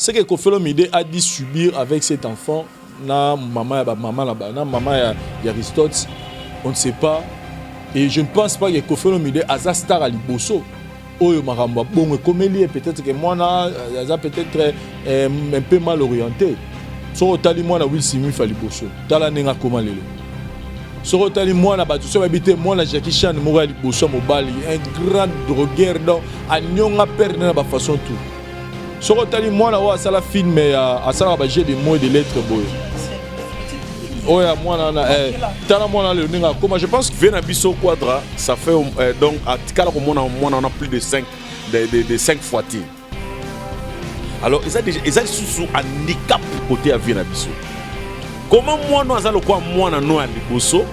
Ce que Koffi Olomide a dû subir avec cet enfant, na maman ya Aristote, on ne sait pas. Et je ne pense pas que Koffi Olomide a un star à Liboso. Oyo Maramba, bon, comme peut-être que moi, peut-être un peu mal orienté. So tali moi na Will Smith à Liboso. Tala nenga comment lelo. So tali moi na batu so habité moi na Jackie Chan mo à Liboso mobali, un grand drogueur donc a nyonga perdre na ba façon tout. So tali moi na wa sala film à sala ba jeu de mots et de lettres boy. Oh ya moi na tala moi na le nenga comment je pense que Viens Bisso Quadra, ça fait donc à Tikala on a plus de 5 fois team. Alors, ils ont sous handicap côté à Viennabiso. Comment moi, nous avons quoi moi, nous à Liboso,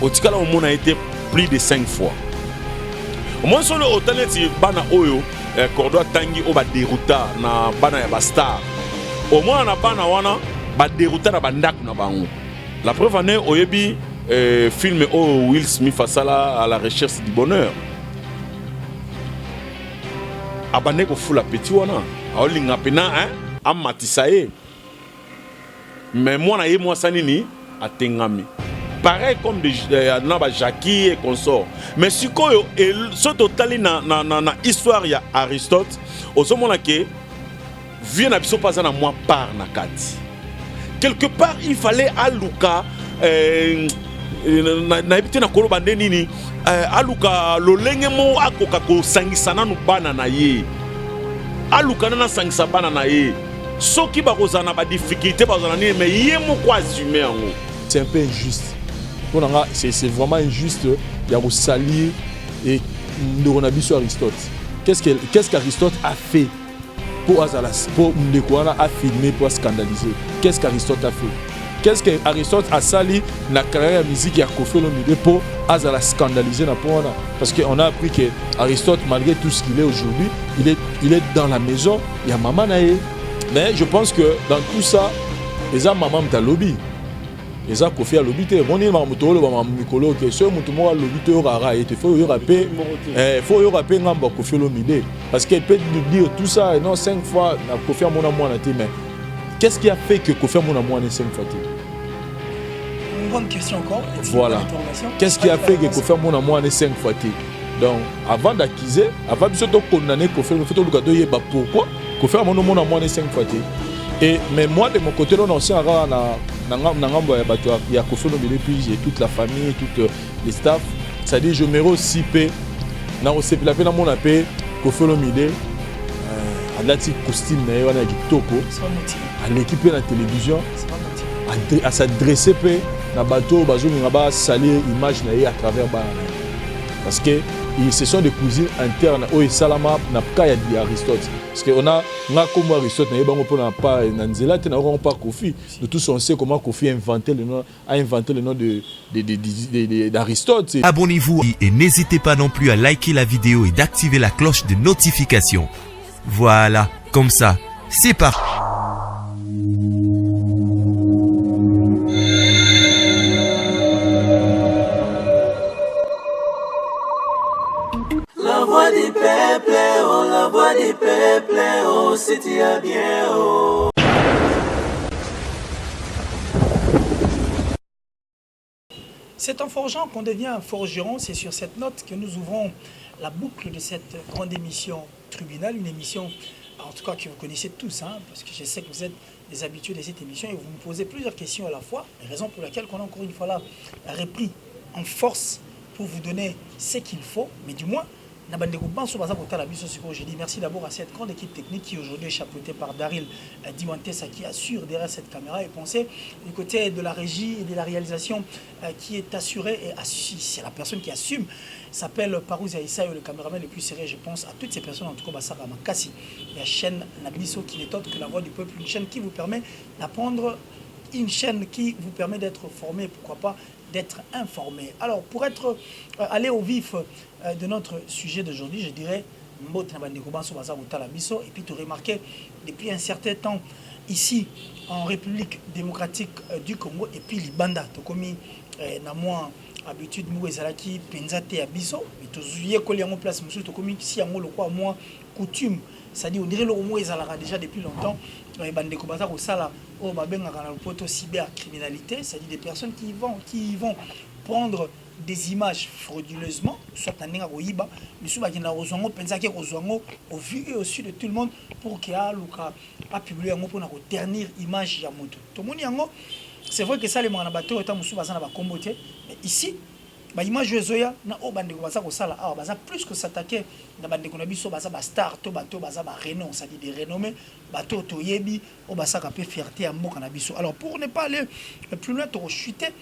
au Tikala, on a été plus de 5 fois. Au moins, sur le hôtel, Bana Oyo, Cordoa Tangi, on va dérouter na Bana Yabastar. Au moins, on a Bana Wana, va dérouter na Bandak na Bango. La preuve en est, Oyebi, film Will Smith à la recherche du bonheur. Abane ko fula petit wana aolinga pena amatisaye mais moi na ye moi sanini atengami pareil comme de naba Jackie et consort mais sikoyo et so totali na histoire ya Aristote osomona ke vient na biso pas na moi par na kati quelque part il fallait aluka na ebite na koloba nde nini aluka lolenge mo akoka ko sangisana no bana na ye aluka na sangisa bana na ye soki ba kozana ba difficulté ba kozana ni mais ye mo ko assumer yango c'est un peu injuste pour nga c'est vraiment injuste ya ko salir et ndona biso Aristote qu'est-ce qu'Aristote a fait pour Azalas pour Ndekwana a filmé pour scandaliser qu'est-ce qu'Aristote a fait. Qu'est-ce que Aristote a sali na carrière musique ya Koffi Olomide pour Azala scandaliser na pona parce qu'on a appris que Aristote malgré tout ce qu'il est aujourd'hui, il est dans la maison, il y a maman naé. Mais je pense que dans tout ça, les a maman ta lobby. Les a Koffi a lobby te moni ma mutolo ba mikolo que ce mutumo a lobby te ora et faut y rapper ngamba Koffi Olomide parce qu'il peut nous dire tout ça et non 5 fois na Koffi a mona moi na te mais qu'est-ce qui a fait que Koffi a mona moi na 5 fois? Une bonne question encore. Voilà. Qu'est-ce qui a fait que Koffi a mona moi na 5 fois? Donc avant d'accuser, avant de se condamner Koffi, il faut tout le yeba pourquoi Koffi a mona moi na 5 fois. Et mais moi de mon côté là aussi na ngambo ya bato ya Koffi Olomide puis j'ai toute la famille, tout les staff, c'est-à-dire je me recipe na osepela pe na mona pe Koffi Olomide alati costume na wana kitoko à l'équipe de la télévision à s'adresser pe na bateau bazonga ba salir image na à travers ba parce que ce sont des cuisines internes au salama na kaya di Aristote parce que on a comme Aristote na bango pona pas na nzela te na on pas Koffi de tous on sait comment Koffi a inventé le nom d'Aristote. Abonnez-vous et n'hésitez pas non plus à liker la vidéo et d'activer la cloche de notification. Voilà, comme ça, c'est parti. La voix du peuple, oh, la voix du peuple, oh, c'était bien, oh. C'est en forgeant qu'on devient forgeron. C'est sur cette note que nous ouvrons la boucle de cette grande émission Tribunal, une émission en tout cas que vous connaissez tous, hein, parce que je sais que vous êtes des habitués de cette émission et vous me posez plusieurs questions à la fois, raison pour laquelle on a encore une fois là repris en force pour vous donner ce qu'il faut, mais du moins, je dis merci d'abord à cette grande équipe technique qui aujourd'hui est chapeautée par Daryl Dimantesa qui assure derrière cette caméra et pensez du côté de la régie et de la réalisation qui est assurée et c'est la personne qui assume s'appelle Parouzi Aïssa le caméraman le plus sérieux je pense à toutes ces personnes en tout cas Bassara Makassi la chaîne Nabiso qui n'est autre que la voix du peuple, une chaîne qui vous permet d'apprendre, une chaîne qui vous permet d'être formé, pourquoi pas d'être informé. Alors pour être aller au vif de notre sujet d'aujourd'hui, je dirais et puis tu remarquais depuis un certain temps ici en République démocratique du Congo et puis Libanda tu commis na moi habitude nous ezalaki penzate ya biso mais tu zuye koli en place monsieur tu commis si yango le quoi moi coutume c'est-à-dire on dirait le mot ezalaka déjà depuis longtemps bandeko baza ko sala o babengaka na poto cybercriminalité, c'est-à-dire des personnes qui vont prendre des images frauduleusement, soit en nenga koyiba, mais souvent qui na ozongo penza ke ozongo au vu et au su de tout le monde pour que a publier yango pour na ternir image ya moto. To moni yango, c'est vrai que ça les mwana bato eta musu baza na ba kombote, mais ici ba image ezoya na o bandeko baza ko sala ah baza plus que s'attaquer na bandeko na biso baza ba star to bato baza ba renom, c'est-à-dire des renommés bato to yebi o baza ka pe fierté ya mboka na biso. Alors pour ne pas aller plus loin to chuter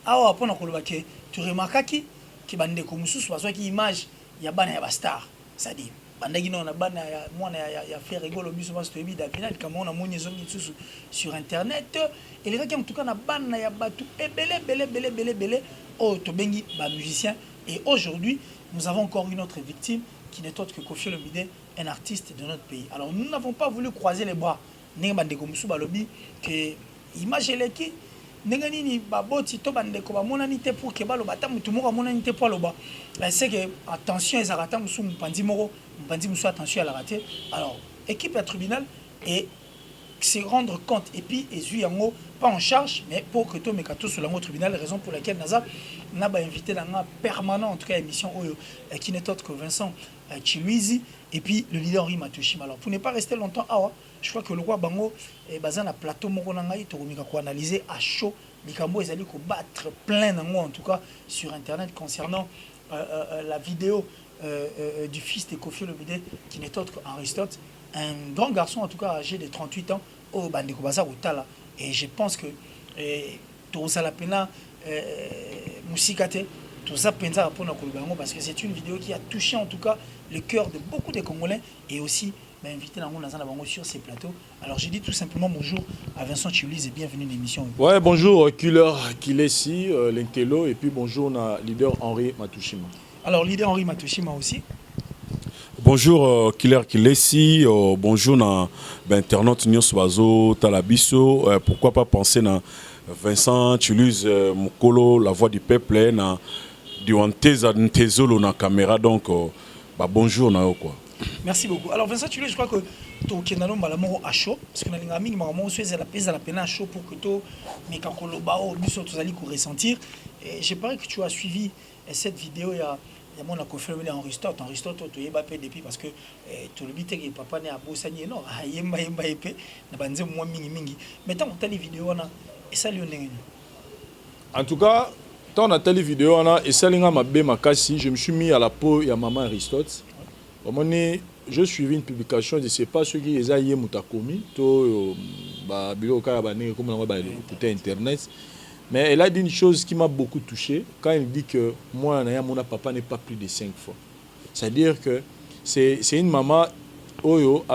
awa apona koloba ke tu remarquaki ki bandeko mususu bazwaki image ya bana ya ba star, c'est-à-dire bandaki non na bana ya mwana ya faire rigolo biso baso toyebi Davina kama on a moni zongi susu sur internet et les gens en tout cas na bana ya batu belé oh to bengi ba musicien. Et aujourd'hui nous avons encore une autre victime qui n'est autre que Koffi Olomide, un artiste de notre pays. Alors nous n'avons pas voulu croiser les bras ndenge bandeko mususu balobi que image eleki ndenge nini baboti to bandeko bamonani te pour ke baloba ta mutu moko amonani te pour loba. C'est que attention ezalaka musu mpandi musu attention à la rater. Alors équipe à tribunal et se rendre compte et puis ezui yango pas en charge mais pour que to mekato sur le tribunal, raison pour laquelle Naza n'a pas invité dans un permanent en tout cas émission oyo qui n'est autre que Vincent Chiluizi et puis le leader Henri Matouchima. Alors pour ne pas rester longtemps je crois que le roi Bango est basé dans plateau moko nangai to komika ko analyser à chaud likambo ezali ko battre plein nango en tout cas sur internet concernant la vidéo du fils de Koffi Olomide qui n'est autre qu'Aristote, un grand garçon en tout cas âgé de 38 ans au bandeko baza utala. Et je pense que toza la pena musikate toza penza pona ko bango parce que c'est une vidéo qui a touché en tout cas le cœur de beaucoup de Congolais et aussi invité sur ces plateaux. Alors j'ai dit tout simplement bonjour à Vincent Chiluizi et bienvenue dans l'émission. Ouais, bonjour Killer Kilesi, l'intello, et puis bonjour na leader Henri Matouchima. Alors leader Henri Matouchima aussi. Bonjour Killer Kilesi, bonjour na internaute Nyos Bazo Talabiso, pourquoi pas penser na Vincent Chiluizi Mukolo, la voix du peuple na Diwanteza Ntezolo na caméra, donc bonjour na quoi. Merci beaucoup. Alors Vincent Chiluizi, je crois que tu es dans le à chaud parce que dans les amis la peine à chaud pour que tu mais quand on le ressentir. Et je parie que tu as suivi cette vidéo il y a mon confirmé en Aristote tu es pas depuis parce que tout le but que papa n'est à Bossani non yemba épée na banze moi mingi mais tant que les vidéos on a et ça lui en tout cas tant on a telle vidéo on a et ça linga mabe makasi je me suis mis à la peau ya maman Aristote. Je suivi une publication, je ne sais pas ce qui est aïe Moutakomi, to biloka bané comme on va écouter internet, mais elle a dit une chose qui m'a beaucoup touché quand elle dit que moi mon papa n'est pas plus de 5 fois. C'est-à-dire que c'est une maman oyo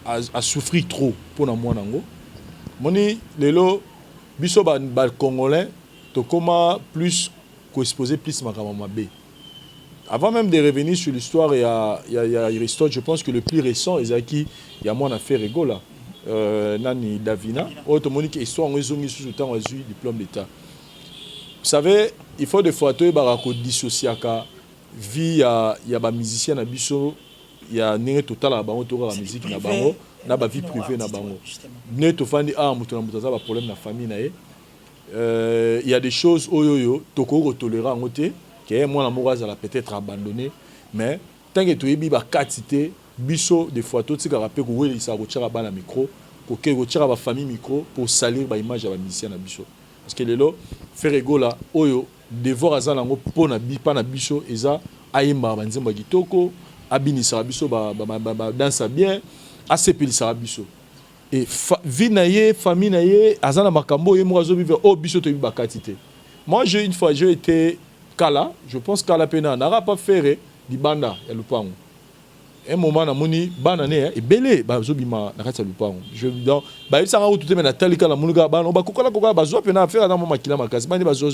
a souffert trop pour moi nango. Moni lelo biso ba congolais to comment plus qu'exposer plus ma maman B. Avant même de revenir sur l'histoire, il y a Aristote, je pense que le plus récent, il y a mon affaire Ego là, Nani Davina, automonique histoire, on a sous temps, on a eu diplôme d'État. Vous savez, il faut des fois que dissocier la vie, il y a des musiciens, il y a un total à la musique, il y a la vie privée. Il y a des problèmes de la famille. Il y a des choses, toko tolérant que moi l'amour a peut-être abandonné mais tant que tu es bi ba quantité biso des fois tout ce que rappelle que il ça retire ba la micro pour que retire ba famille micro pour salir ba image ba musicien na biso parce que lelo faire rigola oyo devoir azalango pona bi pa na biso eza ayemba ba nzemba kitoko abinisa biso ba dansa bien asepelisa biso et vie na ye famille na ye azana makambo ye mo azo vivre o biso to bi ba quantité. Moi une fois j'ai été Kala, je pense qu'Ala Pena n'aura pas fait di banda ya lupango. Un moment na moni banane et belé ba zobima na kati ya lupango. Je donc ba isa nga tout na talika la munuga ba no ba kokola ba zo pena faire na mama kila makasi bani ba zo.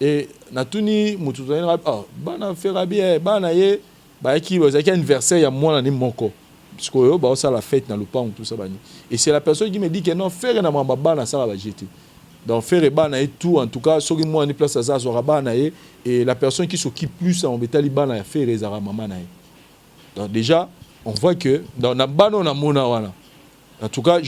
Et na tuni mutu na bana faire bien bana ye ba ki ba zaki anniversaire ya mwana ni moko. Parce que yo ba ça la fête na lupango tout ça bani. Et c'est la personne qui me dit que non faire na mama bana ça va jeter. Donc faire et tout en tout cas ce qui moi en place ça et la personne qui s'occupe plus en bétali bana faire les maman Donc déjà, on voit que dans la bano na mona wana. En tout cas,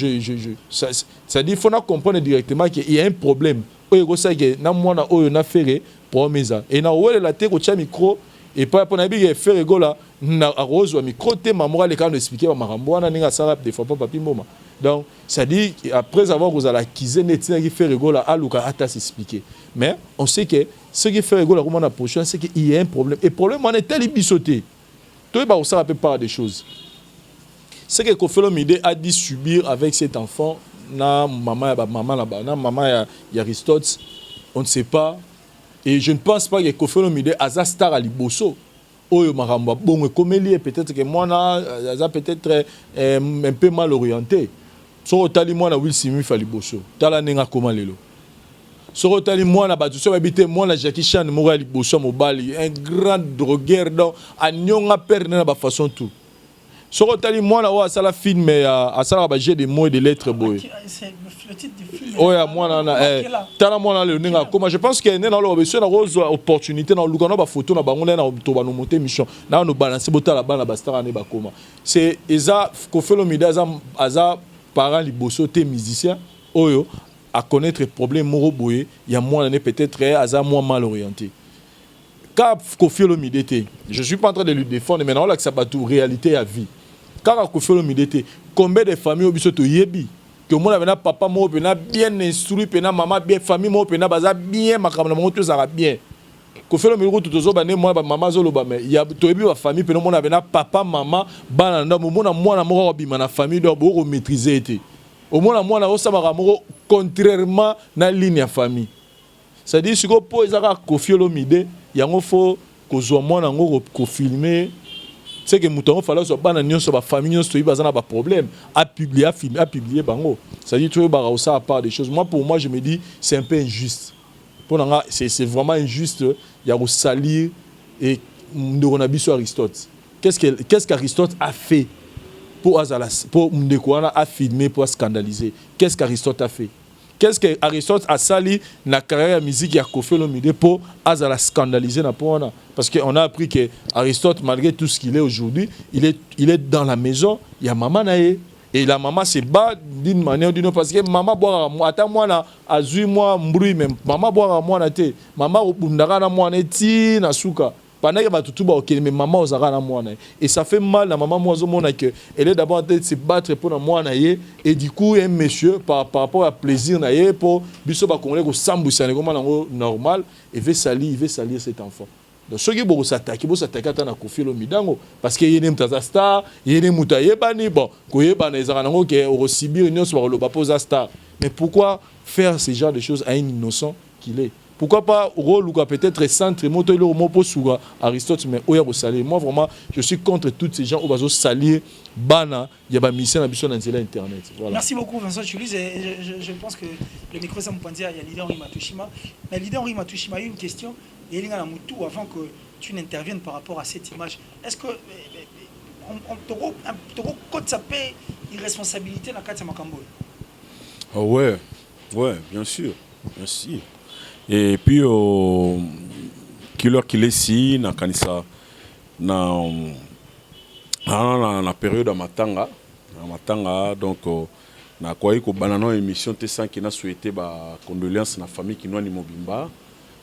ça dit faut comprendre directement qu'il y a un problème. Oyo ça que na mona oyo na faire promesa. Et na wele la te ko tia micro et pas pour na bi faire gola na rose wa micro te mamoura les quand expliquer makambo wana ninga sala des fois pas papi mboma. Donc ça dit après avoir vous allez acquiser netina qui fait gola aluka ata s'expliquer. Mais on sait que ce qui fait gola comment na prochain c'est qu'il y a un problème. Et problème on est tel bisoté. Toi bah ça peut pas des choses. Ce que Koffi Olomide a dit subir avec cet enfant, na maman ya Aristote, on ne sait pas. Et je ne pense pas que Koffi Olomide a un star à Liboso. Oyo maramba bon comme lié peut-être que moi na peut-être un peu mal orienté. So tali moi na Will Smith à Liboso. Tala nenga comment lelo. So tali moi na batu so habité moi na Jackie Chan mo à Liboso mobali, un grand drogueur donc a nyonga perdre na ba façon tout. Sorotali moi là à la film à ça ba j'ai des mots et des lettres boy. C'est le titre du film. Oh ya moi là tala moi là le ninga comment je pense que né dans l'obéissance na rose opportunité dans lugano ba photo na bango na to ba no monter mission na no balancer botala bana ba star ne ba koma. C'est eza Koffi Olomide aza parent liboso te musicien oyo à connaître problème moro boye ya moi là peut-être aza moi mal orienté. Quand Koffi Olomide était, je suis pas en train de lui défendre mais non là que ça batou réalité à vie. Quand Koffi Olomide était, combien de familles au biso to yebi que moi avait papa mo pena bien instruit pena maman bien famille mo pena baza bien makamna mo to ça bien. Koffi Olomide ko to zo ba ne moi ba maman zo lo ba mais il y a to yebi ba famille pena mo avait papa maman bana ndo mo na moi na mo bima na famille do bo maîtriser été. Au moins moi na o sa ba mo contrairement na ligne ya famille. Ça dit si ko po ezaka Koffi Olomide yango fo ko zo moi na ngo ko filmer c'est que mouton fallait so bana nyonso ba famille nyonso ba zana ba problème à publier bango ça dit tu ba ça à part des choses moi pour moi je me dis c'est un peu injuste pour nga c'est vraiment injuste il y a au salir et Ndonabiso Aristote qu'est-ce qu'Aristote a fait pour Ndekwana a filmé pour scandaliser qu'est-ce qu'Aristote a fait. Qu'est-ce que Aristote a sali na carrière musique ya Koffi Olomide pour azala scandaliser na pona parce qu'on a appris que Aristote malgré tout ce qu'il est aujourd'hui, il est dans la maison, il y a maman naé et la maman se bat d'une manière ou d'une autre parce que maman boira moi attends moi na azui moi mbruit même maman boira moi na te maman bundaka na moi na ti na suka pendant que batutu ba OK mais maman ozara na moi na et ça fait mal la maman moi zomona que elle est d'abord en train de se battre pour na moi na et du coup un monsieur par rapport à plaisir na ye pour biso ba congolais ko sambousa comme normal et veut salir cet enfant. Donc ceux qui vont s'attaquer à na Koffi Olomide parce que yene mtaza star yene mutaye bani bon ko yebana ezara nango ke o sibir nyonso ba lo ba posa star mais pourquoi faire ce genre de choses à un innocent qu'il est. Pourquoi pas rôle ou peut-être centre moto le mot pour souga Aristote mais oya bo salir. Moi vraiment je suis contre tous ces gens au bazo salir bana ya ba mission na biso na nzela internet. Voilà. Merci beaucoup Vincent Chulis et je pense que le micro ça me point dire il y a leader Henri Matouchima mais leader Henri Matouchima il y a une question et il y a un moutou avant que tu n'interviennes par rapport à cette image. Est-ce que on te code ça paie irresponsabilité dans Katia Makambo? Ah ouais bien sûr. Merci. Et puis killer qu'il est ici na kanisa na période à matanga donc na quoi ko banano émission T5 qui n'a souhaité ba condoléances na famille qui noa ni mobimba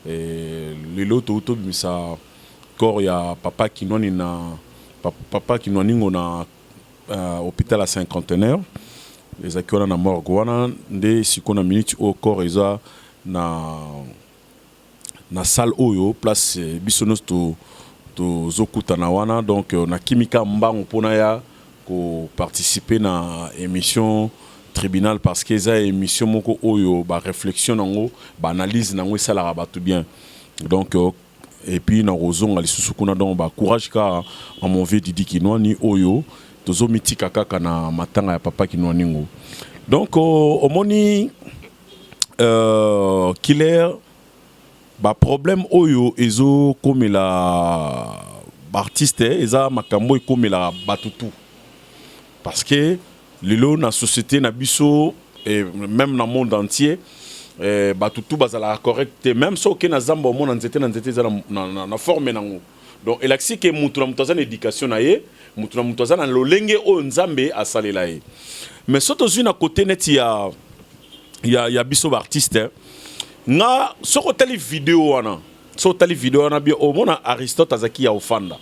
et le loto to bimisa corps ya papa qui noa ni na papa qui noa ningo na hôpital à cinquantenaire les accueillants na morgue wana nde sikona minute au corps eza na salle oyo place bisonos to zokuta na wana donc na kimika mbango pona ya ko participer na émission tribunal parce que ça émission moko oyo ba réflexion nango ba analyse nango ça la ba tout bien donc et puis na rozonga lisusu kuna donc ba courage ka en mon vieux Didi Kinwa ni oyo tozo mitika kaka na matanga ya papa Kinwa ningo donc omoni killer ba problème oyo ezo comme la artiste eza makambo comme la batutu parce que lelo na société na biso et même dans le monde entier batutu bazala correct même so ke na zamba monde nzete na forme nango donc elaxi ke mutu na mutazana éducation na ye mutu na mutu aza na lolenge oyo nzambe asalela ye. Mais so tozwi na côté net ya biso baartiste nga soko tali vidéo wana bien omona Aristote azaki ya ofanda.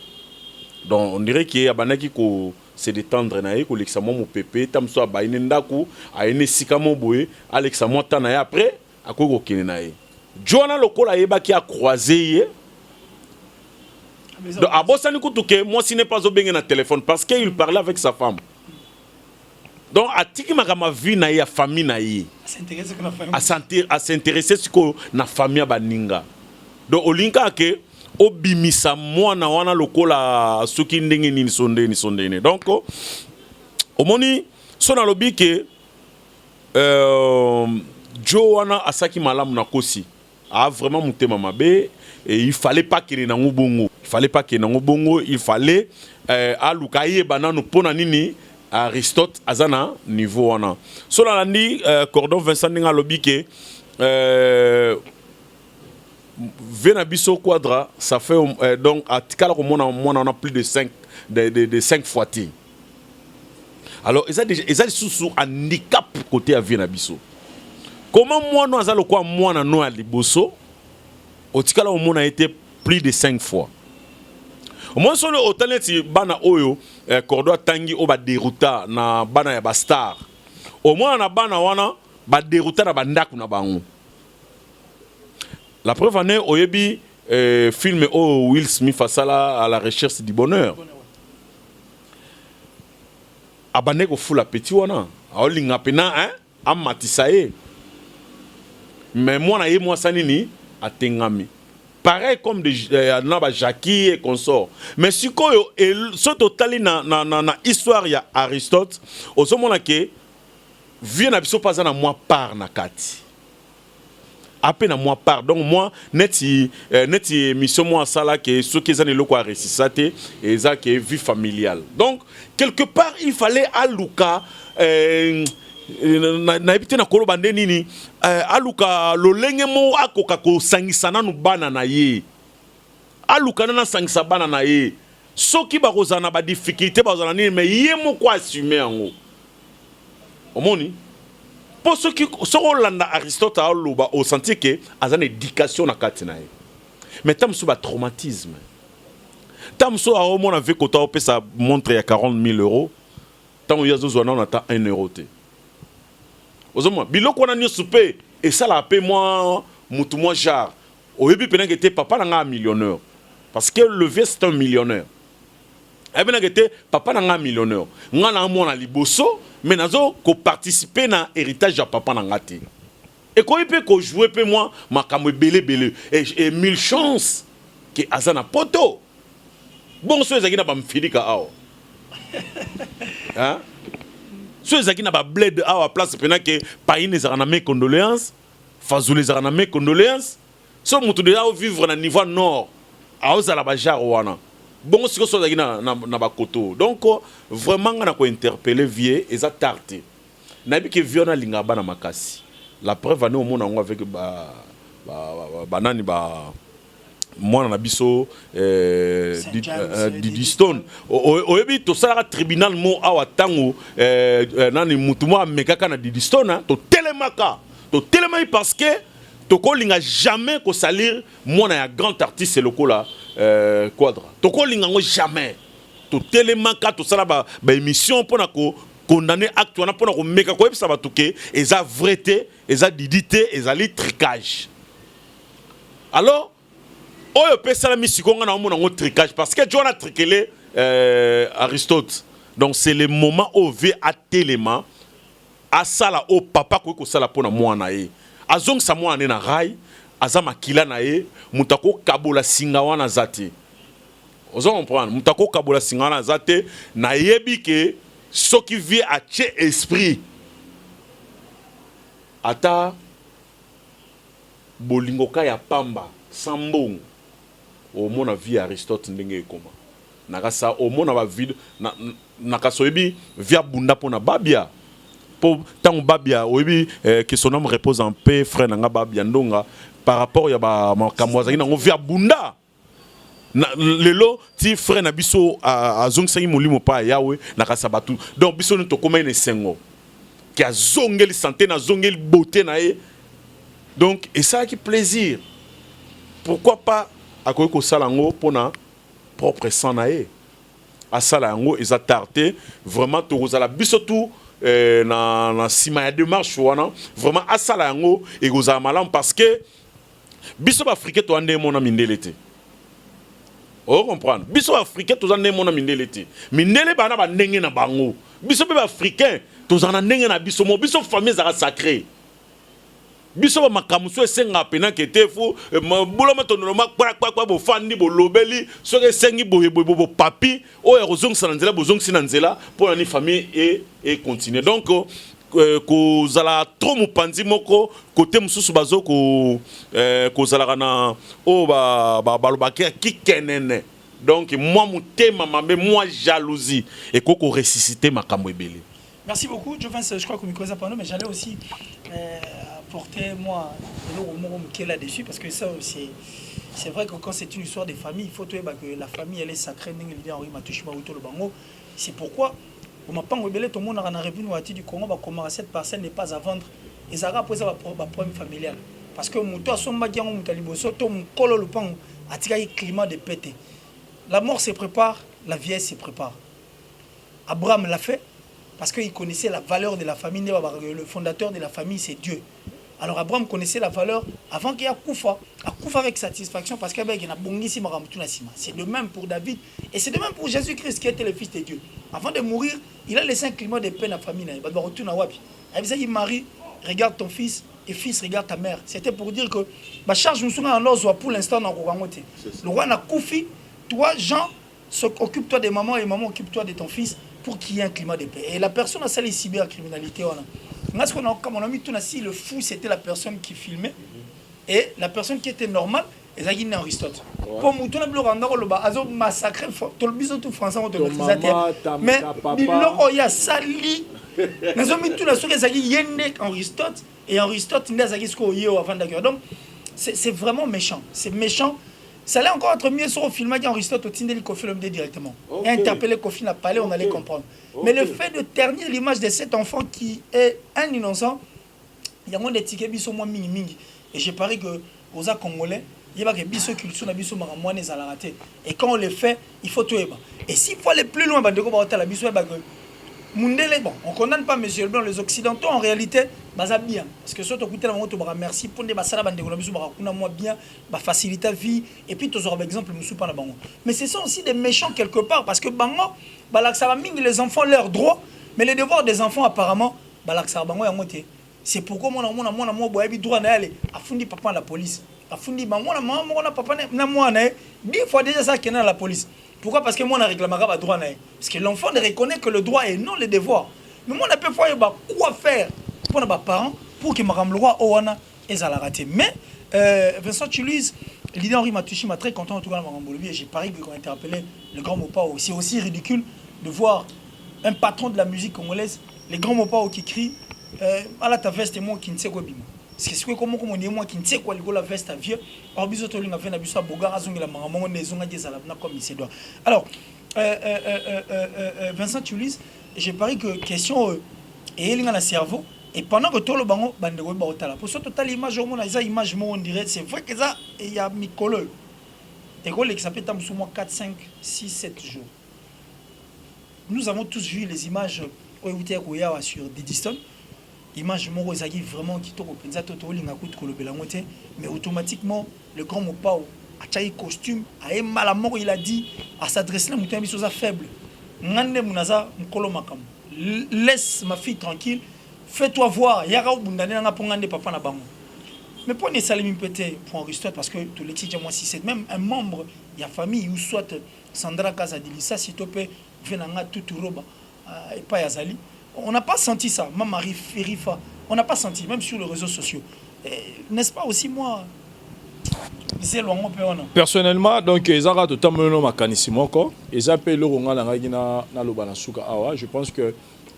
Donc on dirait que abanaki ko se détendre na ye ko lekisa mo mopepe tamso abaine ndaku aine sika mo boye alexa mo tana ya après akoko kene na ye. Joana lokola yebaki a croiser ye. Donc abosani kutuke moi si n'est pas obengé na téléphone parce qu'il parlait avec sa femme. Donc atiki makama vie na ye ya famille na ye. A s'intéresser siko na famille baninga. Donc olinka ke obimisa mwana wana lokola soki ndenge nini sondeni. Donc omoni sona lobi ke Joana asaki malamu na kosi a vraiment mutema mabe et il fallait pas qu'il na ngubongo. Il fallait alukaye banano pona nini Aristote azana niveau wana. Sona landi Cordon Vincent ninga lobi ke Venabiso Quadra, ça fait donc à Tikala on a plus de 5 fois. Alors ils ont sous handicap côté à Venabiso. Comment moi nous avons quoi moi na no à Liboso? Au Tikala on a été plus de 5 fois. Au moins sur le hôtel bana oyo Cordoa tangi o ba dérouta na bana ya bastar. Au moins na bana wana ba dérouta na bandaku na bango. La preuve en est, oyebi film Will Smith à la recherche du bonheur. Abane ko fula petit wana, aolinga pena hein, amatisaye. Mais moi na ye moi sanini atengami. Pareil comme de naba Jackie et consort. Mais si koyo so totali na histoire ya Aristote, osomona ke vie na biso pas na moi par na kati. À peine à moi part. Donc moi, neti mission moi ça là que ceux qui ont le quoi ressuscité et ça qui est vie familiale. Donc quelque part il fallait aluka na ebité na kolo bande nini aluka lolenge mo akoka ko sangisana no bana na ye. Aluka na sangisa bana na ye. Soki ba kozana ba difficulté ba kozana nini mais ye mo ko assumer yango. Omoni pour ceux qui sont là, Aristote a au senti que a une éducation na katina. Mais tam sous traumatisme. Tam sous a au moins avec autant on peut ça montrer à 40 000 euros. Tam où y a besoin on attend 1 euro te. Ozoma bilo qu'on a ni souper et ça la paie moi mutu moi jar. Au début pendant que était papa n'a un millionnaire parce que le vieux c'est un millionnaire. Et bien que papa n'a un millionnaire. Nga na mo na liboso. Mais nazo ko participer na héritage de papa nangati. Et ko peut ko jouer pe moi makamwe belé et 1000 chances que azana poto. Bon so ezaki na ba mfilika awo. Hein? So ezaki na ba bled awa place pena que paine ezana na mes condoléances, fazule ezana na mes condoléances. So mutu de vivre na niveau nord. Aoza la ba jar wana. Bon, si on est na bakoto. Donc, vraiment, on a interpellé vieux et ça tarte. Nabi que vieux na linga ba na makasi. La preuve ane au monde avec banani moi na biso Didi Stone. Oyebi to sala tribunal mo awa tango nani mutu mo mekaka na Didi Stone to telemaka. To telemai parce que toko linga jamais ko salir moi na ya grand artiste lokola Quadra. Toko linga ngo jamais. To telemaka to sala ba émission pona ko condamner acte wana pona ko meka ko ebisa batuke eza vérité, eza didité, eza li tricage. Alors oyo pesa la misikonga na mona ngo tricage parce que John a triqué Aristote. Donc c'est le moment où V a téléma a sala au papa ko sala pona mwana ye. Azong sa mwana na rai azama kila na ye mutako kabola singa wana zate. Ozo comprendre mutako kabola singa wana zate na yebi ke ce qui vient à tche esprit ata bolingoka ya pamba sambong au mona vie Aristote ndenge ekoma nakasa au mona ba vide nakasoyebi via bunda pona babia po tant babia oyebi que son homme repose en paix frère nanga babia ndonga par rapport ya ba makamwazaki nango via bunda lelo ti frère na biso a zongsangi molimo pa yawe na kasabatu donc biso nous to comme une sengo qui a zongeli santé na zongeli beauté na ye donc et ça qui plaisir pourquoi pas akoki ko salango pona propre sang na ye a salango ils a tarté vraiment to kozala biso tout na sima ya démarche wana vraiment a salango et kozala malam parce que biso ba africain to ande mona mindele te. On comprend. Biso africain tous en mon mindele te. Mindele bana ba ndenge na bango. Biso be africain tous en ndenge na biso mo biso famille za sacré. Biso ba makamuso esenga pena kete fo bolo matono ma kwa bo fandi bo lobeli so ke sengi bo papi o ya kozong sananzela bo zong sinanzela pour la famille et continuer. Donc ko zala trop mopanzi moko côté mususu bazo ko zala na o ba balobaki ki kenene donc moi mutema mambe moi jalousie et ko ressusciter makambo ebele. Merci beaucoup Jovince, je crois que micro ça pas nous mais j'allais aussi apporter moi le mot qui là-dessus parce que ça c'est vrai que quand c'est une histoire de famille, il faut que la famille elle est sacrée n'ingeli Henri Matouchi Mauto le bango. C'est pourquoi au mapango belé tout le monde a revenu au du Congo va commencer cette parcelle n'est pas à vendre et ça après ça va problème familial parce que mon toi son magia mon taliboso to mon kolo le pan atika climat de pété. La mort se prépare, la vieillesse se prépare. Abraham l'a fait parce qu'il connaissait la valeur de la famille, le fondateur de la famille c'est Dieu. Alors Abraham connaissait la valeur avant qu'il y ait Koufa avec satisfaction parce qu'il y a Bongisi Maramutuna Sima. C'est de même pour David et c'est de même pour Jésus-Christ qui était le fils de Dieu. Avant de mourir, il a laissé un climat de peine à la famille. Il Marie, regarde ton fils et fils, regarde ta mère. C'était pour dire que la charge nous sommes en l'or pour l'instant dans le roi n'a Koufi, toi Jean, occupe-toi de maman et maman occupe-toi de ton fils pour qu'il y ait un climat de paix. Et la personne a sali cybercriminalité. Comme on a mis tout assis, le fou c'était la personne qui filmait et la personne qui était normale, et ça y est Aristote. Pour nous, tout le monde a massacré tout le biseau tout français, mais il y a sali. Nous avons mis tout la chose qui y est Aristote et Aristote n'est pas ce qu'il y a avant d'accord. Donc c'est vraiment méchant, c'est méchant. Ça allait encore être mieux sur le film d'Aristote au Tindeli Kofi le directement. Et interpeller Kofi n'a pas allé, on allait comprendre. Mais le fait de ternir l'image de cet enfant qui est un innocent, il y a moins de tickets biso moins mingi. Et j'ai parié que aux Congolais, il y a des biso culture na biso moins les raté. Et quand on le fait, il faut tout éba. Et s'il faut aller plus loin, bah de quoi la biso Mundele, bon, on ne condamne pas M. Leblanc, les Occidentaux en réalité, ça bien. Parce que surtout, merci pour les basala bien, faciliter la vie, et puis, tu auras exemple, mais ce sont aussi des méchants quelque part, parce que ça va miner les enfants leurs droits, mais les devoirs des enfants, apparemment, c'est pourquoi moi, droit d'aller à fundi papa à la police. À fundi, moi, papa, 10 fois déjà ça qui est dans la police. Pourquoi? Parce que moi, on a réclamé le droit. Parce que l'enfant ne reconnaît que le droit et non le devoir. Mais moi, on a pu voir quoi faire pour nos parents pour que le roi Owana ait la raté. Mais Vincent Tulise, l'idée Henri Matouchi m'a très content en tout cas dans Bolivie. Et j'ai parié qu'on a été appelé le grand Mopao. C'est aussi ridicule de voir un patron de la musique congolaise, le grand Mopao qui crie à la ta veste et moi qui ne sais quoi bim. C'est ce que comment on dit moi qui ne sais quoi la veste à vieux. Alors biso to linga vena biso bogara zongi la maman ne zonga des alabna comme il se doit. Alors Vincent Tulise, j'ai parié que question et linga na cerveau et pendant que tout le bango bande ko ba otala. Pour surtout tali image on a image on dirait c'est vrai que ça il y a Mikolo. Et quoi qui s'appelle tam sous moi 4 5 6 7 jours. Nous avons tous vu les images au Outé Koya sur Didiston. Image moko ezaki vraiment kitoko penza toto linga kutu kolobela ngote mais automatiquement le grand Mopao a taillé costume a mala moko il a dit à s'adresser à mutambi soza faible ngande munaza mkolo makam laisse ma fille tranquille fais-toi voir yaka bundane nga pongande papa na bango mais pour ne salimi pété pour Aristote parce que tout les titres moi si c'est même un membre il y a famille ou soit Sandra Kazadilisa si topé venanga tout roba et pas yazali. On n'a pas senti ça, Maman Rifa. On n'a pas senti, même sur les réseaux sociaux. N'est-ce pas aussi moi? Personnellement, donc ils ont tout je pense que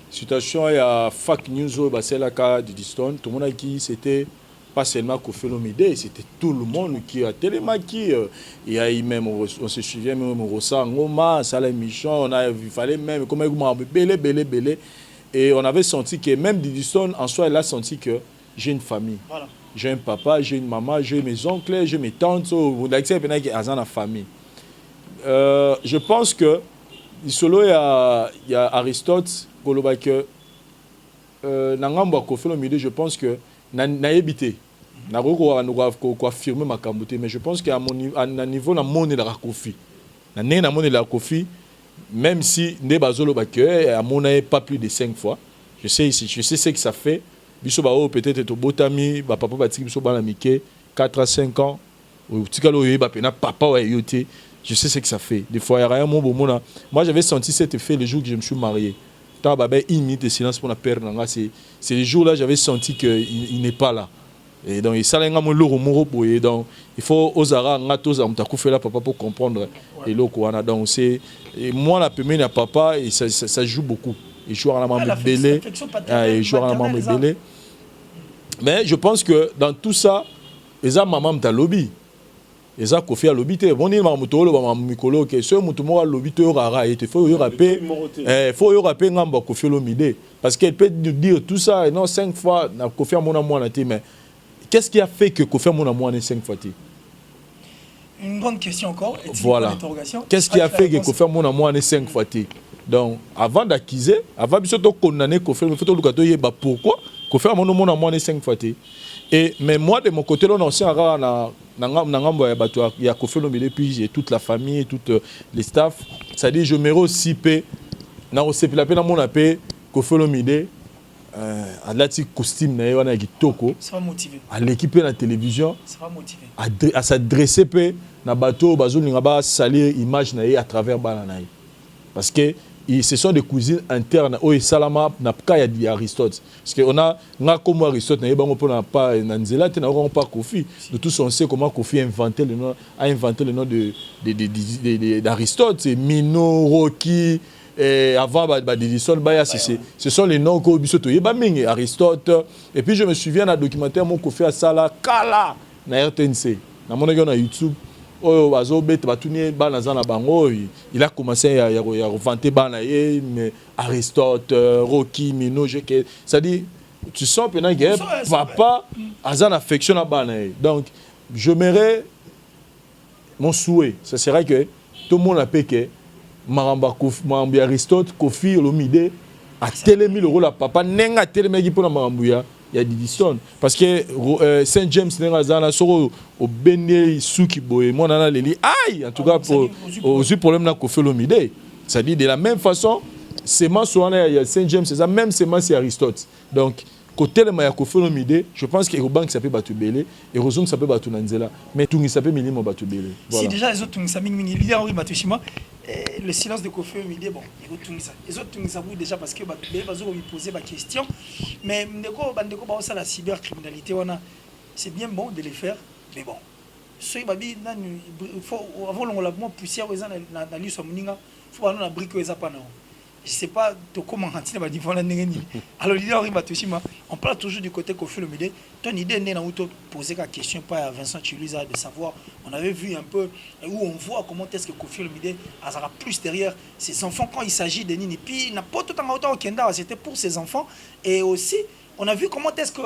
situation il y a fake news au Baselaka du Diston. Tout le monde a dit c'était pas seulement Kofi Olomide, c'était tout le monde qui a télémaki. Il y a eu même, on se souvient même Rosa Ngoma, Salah Michon, il fallait même, comme belé. Et on avait senti que même Didi Stone, en soi, elle a senti que j'ai une famille. Voilà. J'ai un papa, j'ai une maman, j'ai mes oncles, j'ai mes tantes, vous avez une famille. Je pense que, il y a Aristote, je pense que n'a évité. N'a pas affirmer ma camboté, mais je pense qu'à mon niveau, la monnaie de la Kofi. La monnaie de la Kofi, même si ne bazolo bakke, à mon avis, pas plus de 5 fois. Je sais ce que ça fait. Biso peut-être au botami, papa batiki biso bana mike 4 à 5 ans. Ou tikalo yeba pena papa wa yoté. Je sais ce que ça fait. Des fois il y a rien mon bon. Moi j'avais senti cet effet le jour que je me suis marié. Tant baba une minute de silence pour la père nanga, c'est le jour là j'avais senti que il n'est pas là. Et donc il salenga mo loro moro boye donc il faut osara ngato za mtakufe là papa pour comprendre et loko wana donc c'est moi la première na papa et ça joue beaucoup. Il joue à la maman belé, il joue à la maman belé. Mais je pense que dans tout ça, les a maman ta lobby. Les a Kofi à lobby te. Bon il m'a mutolo ba mikolo que ce mutumo à lobby te rara et faut y rapper. Faut y rapper ngamba Kofi Olomide parce qu'elle peut nous dire tout ça et non 5 fois na Kofi mon amour na mais qu'est-ce qui a fait que Kofi mon amour na 5 fois? Une grande question encore. Voilà. Qu'est-ce qui a fait que Kofi mon amour na 5 fois? Donc avant d'accuser, avant de condamner Kofi, il faut que pourquoi Kofi mon amour na moins 5 fois. Et mais moi de mon côté là on sait il y a Kofi Olomide puis j'ai toute la famille, toutes les staff, ça dit je me aussi paix na aussi la peine mon appel Kofi Olomide à la costume na wana kitoko ça va motiver à l'équipe la télévision ça va motiver à s'adresser pe na bateau bazolinga ba salir image na à travers bana na parce que ce sont des cousines internes au salama na ka ya Aristote parce que on a comme Aristote na bango pour na pas na nzela te na pas Kofi nous tous on sait comment Kofi a inventé le nom d'Aristote c'est Mino Rocky et avant Didison ce sont les noms que biso to yeba mingi Aristote et puis je me souviens d'un documentaire mon Kofi a sala kala na RTNC na mon na YouTube. Il a commencé à vanter Aristote, Rocky, Mino, c'est-à-dire, tu sens que papa a une affection à Banaï. Donc, je m'aimerais, mon souhait, ce serait que tout le monde a payé que Aristote, Kofi Olomide a télémis le rôle à papa, n'a télémis pour la Marambouya. Il y a Didi Stone parce que Saint James n'est pas au Béné Souki Boy moi nana leli aïe en tout cas pour aux problèmes na Kofi Olomide ça dit de la même façon c'est moi il y a Saint James c'est ça même c'est moi c'est Aristote donc côté le maya Kofi Olomide je pense que Bank ça peut battre belé et Rozong ça peut battre Nanzela mais tout ça peut minimum battre belé si déjà les autres ça minimum leader Henri Matushima le silence de Kofi Olomide bon les autres ça vous déjà parce que les bazo lui poser ma question mais ndeko ba ça la cybercriminalité c'est bien bon de les faire mais bon ceux babi il faut avant on l'a moins poussière aux na liso muninga faut na brique aux pas non je sais pas comment rentrer ba niveau la ndengeni alors leader Henri Matushima on parle toujours du côté Kofi Olomide ton idée n'est na auto poser la question pas à Vincent Chiluza de savoir on avait vu un peu où on voit comment est-ce que Kofi Olomide a plus derrière ses enfants quand il s'agit de Nini puis n'a pas tout en autant au Kenda c'était pour ses enfants et aussi on a vu comment est-ce que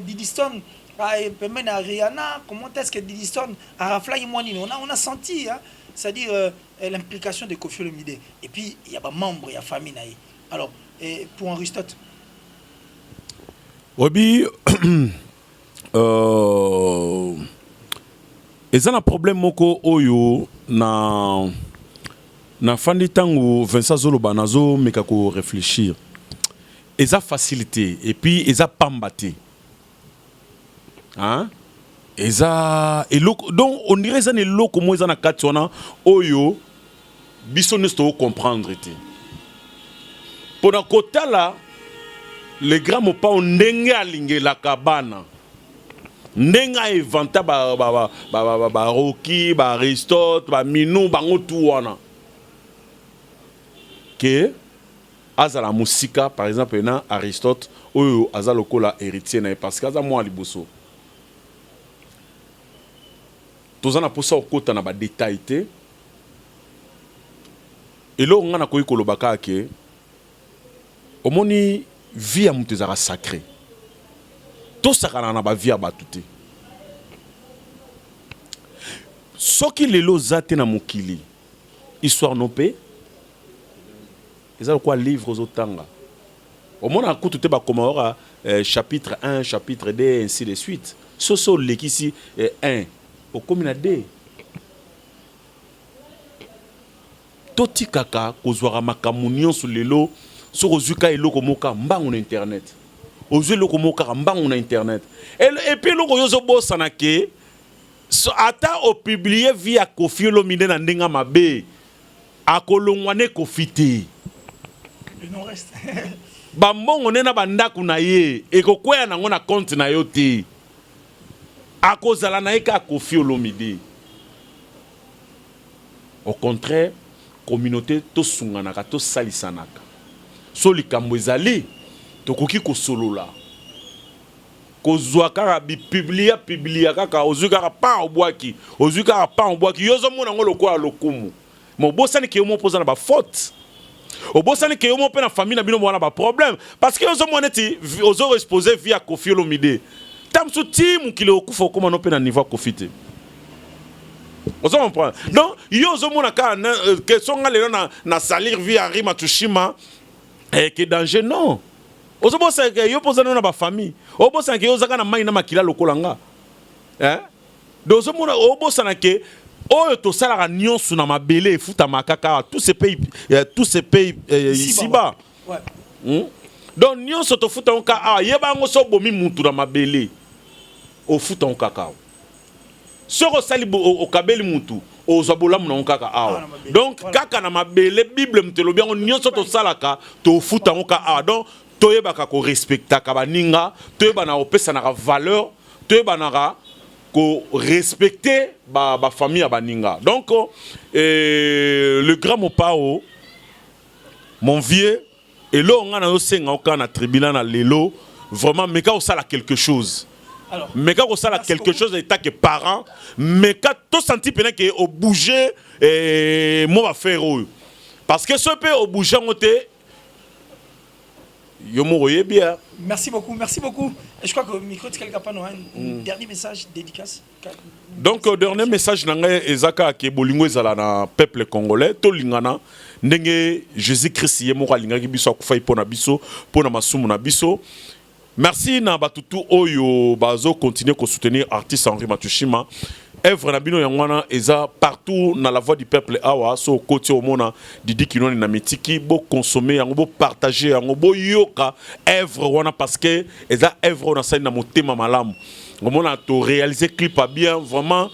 Didi Stone permet à Rihanna comment est-ce que Didi Stone a raflé on a senti hein, c'est-à-dire l'implication de Kofi Olomide et puis il y a des membres il y a famille alors pour Aristote Obi ils ont un problème moko oyo na fandi tango Vincent Zoloba nazo mekako réfléchir ils ont facilité et puis ils ont pambaté hein ils ont donc on dirait ça ne lo comme ils ont na katona oyo biso nesto comprendre te pour un côté là les grands mots pas ndenge alinge la cabane ndenge inventa ba Rocky ba Aristote ba Mino bango tout wana que azala musika par exemple na Aristote oyo azala lokola héritier na parce que aza moi liboso tozana posa okota na ba détail te elo ngana koyi kolobaka ke omoni vie ya mutu ezaka sacré tosakana na ba vie ya bato te soki lelo oza te na mokili histoire no mpe eza lokola livre ozotanga omona kutu te bakoma ora chapitre 1 chapitre 2 ainsi de suite soso olekisi 1 okomi na 2 totikaka kozwaka makambo nyonso lelo soki ozwi ka eloko moka mbangu na internet ozwi eloko moka mbangu na internet epuis eloko oyo ozobosana ke ata opublie vi ya Koffi Olomide na ndenge mabe akolongwa ne Koffi te bambongo ne na bandako na ye ekokwea nango na compte na yo te akozala na ye ka Koffi Olomide. Au contraire communauté tosunganaka tosalisanaka so likambo ezali tokoki kosolola kozwa kaka bipiblia kaka ozwi kaka pan obwaki ozwi kaka pan obwaki yozo mona ngo lokola lokumu mo bosani ke yo mo poza na ba faute obosani ke yo mo pe na famille na bino mo na ba problème parce que yozo mona ti ozo exposer via Koffi Olomide tamsu timu kile okufa okoma no pe na niveau Koffi te. On se comprend. Donc, yozo mona ka que songa le na salir via Henri Matsushima et que danger non. Ozo bosa ke yo poza na ba famille. O bosa ke yo zaka na mai na makila lokolanga. Hein? Donc ozo mona o bosa na ke oyo to sala nyonso na mabele futa makaka tous ces pays ici bas. Ouais. Donc nyonso to futa onka yeba ngo so bomi muntu na mabele. O futa onka ka. Soko sali o kabeli mutu o zabola muna onkaka awa donc kaka na mabele bible mtelobi ngo nyonso to salaka to futa onka awa donc toyebaka ko respecta ka baninga toyeba na opesa na valeur toyeba na ko respecter ba famille ya baninga donc le grand mopao mon vieux et lo nga na yo senga oka na tribunal na lelo vraiment meka osala quelque chose. Mais quand on sait quelque chose d'état que parent, mais quand tout senti pendant que au bouger et moi va faire parce que ce peut au bouger on te yo moye bien. Merci beaucoup. Et je crois que le micro de quelqu'un pas un dernier message dédicace. Donc le dernier message nanga ezaka ke bolingo ezala na peuple congolais to lingana ndenge Jésus-Christ ye mo lingaki biso akufa ipona biso pona masumu na biso. Merci na batutu oyo bazo continuer ko soutenir artiste Henri Matsushima. Œuvre na bino yangwana eza partout na la voix du peuple awa so côté au mona Didi Kinoni na mitiki bo consommer yango bo partager yango bo yoka œuvre wana parce que eza œuvre na sali na motema malamu. Ngomona to réaliser clip a bien vraiment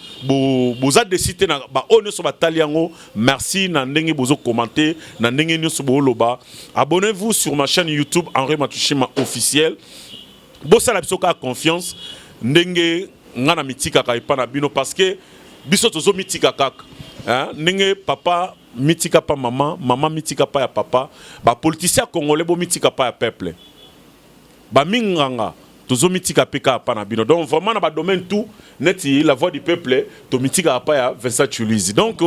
boza décider na ba ono so batali yango merci na ndenge bozo commenter na ndenge nyoso bo loba. Abonnez-vous sur ma chaîne YouTube Henri Matsushima officiel. Bossa la biso ka confiance ndenge ngana mitika ka ipana bino parce que biso tozo mitika kaka hein ndenge papa mitika pa maman mitika pa ya papa ba politicien congolais bo mitika pa ya peuple ba minganga tozo mitika peka pa na bino donc vraiment na ba domaine tout neti la voix du peuple to mitika pa ya Vincent Chuluizi donc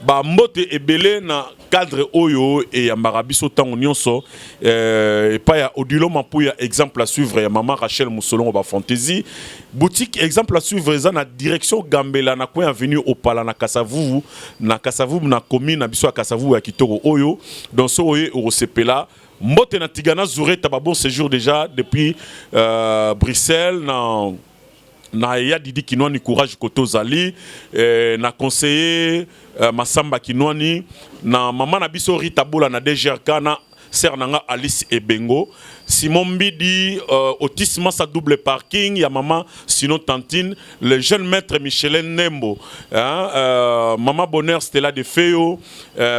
ba mbote ebele na cadre oyo et ya marabiso tango nyonso et pa ya Odilo Mampuya exemple à suivre ya maman Rachel Moussolon ba Fantasy boutique exemple à suivre za na direction Gambela na coin avenue Opala na Kasavubu na commune na biso ya Kasavubu ya Kitoko oyo donc so oyo orosepela mbote na Tigana Zouré taba bon séjour déjà depuis Bruxelles na ya Didi Kinwani courage koto zali na conseiller Masamba Kinwani na maman na biso Rita Bola na DGRK na sœur nanga Alice Ebengo Simon Mbidi autisme sa double parking ya maman sinon Tantine le jeune maître Michelin Nembo maman Bonheur Stella de Feo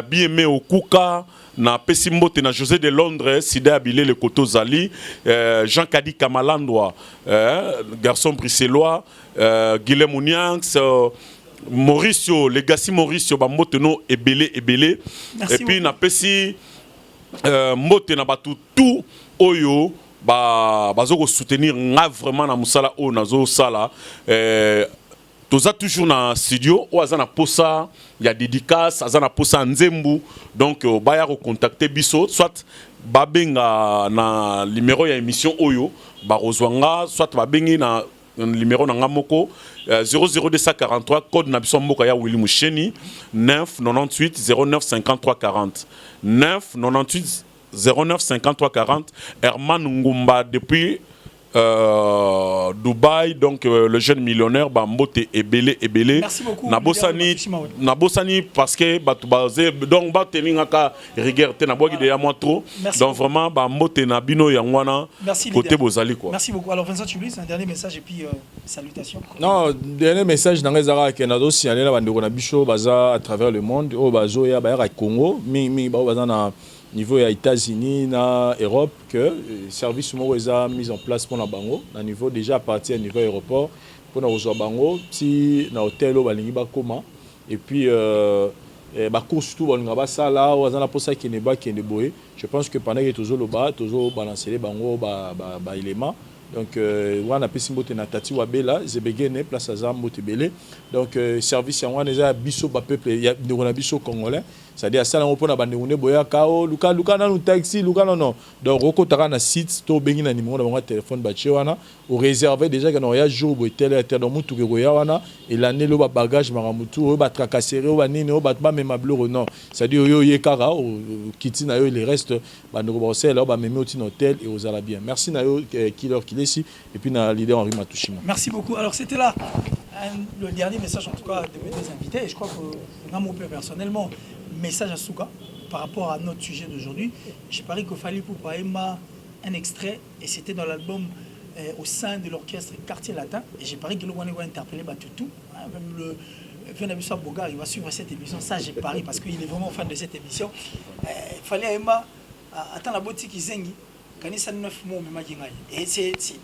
bien-aimé Okuka na Pesimbote na José de Londres Sida Abile le Koto Zali Jean Kadi Kamalandwa garçon bruxellois Guilhem Mounianx Mauricio Legacy Mauricio Bamboteno ebele et puis na pesi mbote na batu tout oyo bazo ko soutenir nga vraiment na musala o nazo sala toza toujours na studio o aza na posa ya dédicace aza na posa nzembu donc baya ko contacter biso soit babenga na numéro ya émission oyo ba rozwanga soit babengi na numéro na ngamoko 00243 code na biso mboka ya Willy Musheni 998 09 53 40 998 09 53 40 Herman Ngumba depuis Dubaï, donc le jeune millionnaire Bambote Ebele. Merci beaucoup. Nabosani parce que donc Bateningaka rigueur te naboki de moi trop. Donc vraiment Bambote Nabino Yangwana côté Bozali quoi. Merci beaucoup. Alors Vincent Tublis, un dernier message et puis salutations. Non, dernier message dans les Zara qui n'a aussi allé là bandeko na biso baza à travers le monde au bazo ya ba Congo mi baza na niveau des États-Unis, na Europe, que le service est mis en place pour la bango, na niveau déjà à partir du niveau aéroport, pour nous bango, si na hôtel au balingi bakoma, et puis bah course tout on va ça là, on a pour ça qui n'est pas qui est boé. Je pense que pendant que toujours le bas, toujours balancer les bango ba éléments. Donc on a pu simboter na tati wabela, zebegene place azam motebele. Donc service on a biso ba peuple, il y a des biso congolais. C'est-à-dire ça on peut na bandengune boya kao luka na no taxi luka non. Donc roko taka na site to bengi na numéro na bango téléphone ba wana ou réserver déjà que no ya jour bo tel dans mutu ke goya wana et l'année lo ba bagage maramutu o ba tracasserie o ba nini o ba ba même bleu non. C'est-à-dire yo yekara o kiti na yo les restes ba no ba sel ba même au hôtel et aux ala bien. Merci na yo killer ici et puis na leader Henri Matouchima. Merci beaucoup. Alors c'était là le dernier message en tout cas de mes deux invités et je crois que moi personnellement message à Souka par rapport à notre sujet d'aujourd'hui. J'ai parlé que Fally Ipupa Emma un extrait et c'était dans l'album au sein de l'orchestre Quartier Latin et j'ai parlé que le va interpeller Batutu, même le Venabissa Boga il va suivre cette émission, ça j'ai parié parce qu'il est vraiment fan de cette émission. Fally Emma attend la boutique Zengi. Et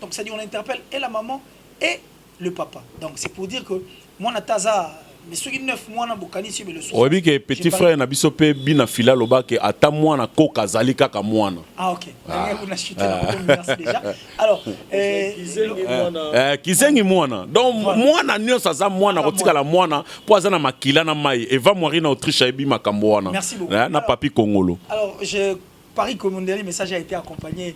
donc ça dit on interpelle et la maman et le papa. Donc c'est pour dire que moi Nataza mais sur 9 mois na bokani si le soir. Oui que petit frère na biso pe bina fila loba ke ata mwana ko kazali kaka mwana. Ah OK. On a chuté la merci déjà. Alors kizengi mwana. Donc mwana nyosa za mwana kotika la mwana po azana makila na mai Eva Moiri na Autriche ebi makambo wana. Merci beaucoup. Na papi Kongolo. Alors je parie que mon dernier message a été accompagné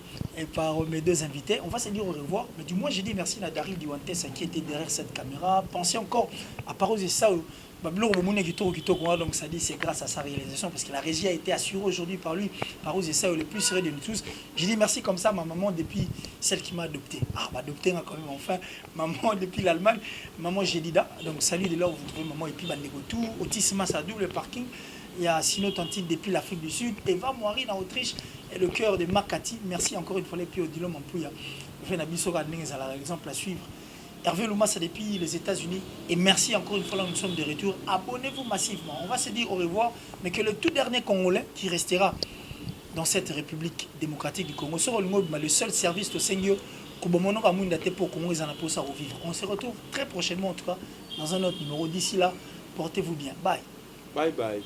par mes deux invités. On va se dire au revoir. Mais du moins, j'ai dit merci à Daryl Diwantes qui était derrière cette caméra. Pensez encore à Paroz et ça. Donc ça dit c'est grâce à sa réalisation parce que la régie a été assurée aujourd'hui par lui, Paroz et ça, le plus sérieux de nous tous. J'ai dit merci comme ça à ma maman depuis celle qui m'a adopté. Ah, m'a adopté quand même enfin. Maman depuis l'Allemagne. Maman Jedida. Donc salut de là où vous trouvez maman et puis Bandegotou. Autisme à double parking. Il y a Sino Tantine depuis l'Afrique du Sud, Eva Moiri en Autriche et le cœur de Makati. Merci encore une fois les pieds au Dilom Ampouya. Par exemple à suivre. Hervé Loumassa depuis les États-Unis. Et merci encore une fois là, nous sommes de retour. Abonnez-vous massivement. On va se dire au revoir, mais que le tout dernier Congolais qui restera dans cette République démocratique du Congo sera le seul service au Seigneur pour Congo ils en pour ça revivre. On se retrouve très prochainement en tout cas dans un autre numéro. D'ici là, portez-vous bien. Bye. Bye bye.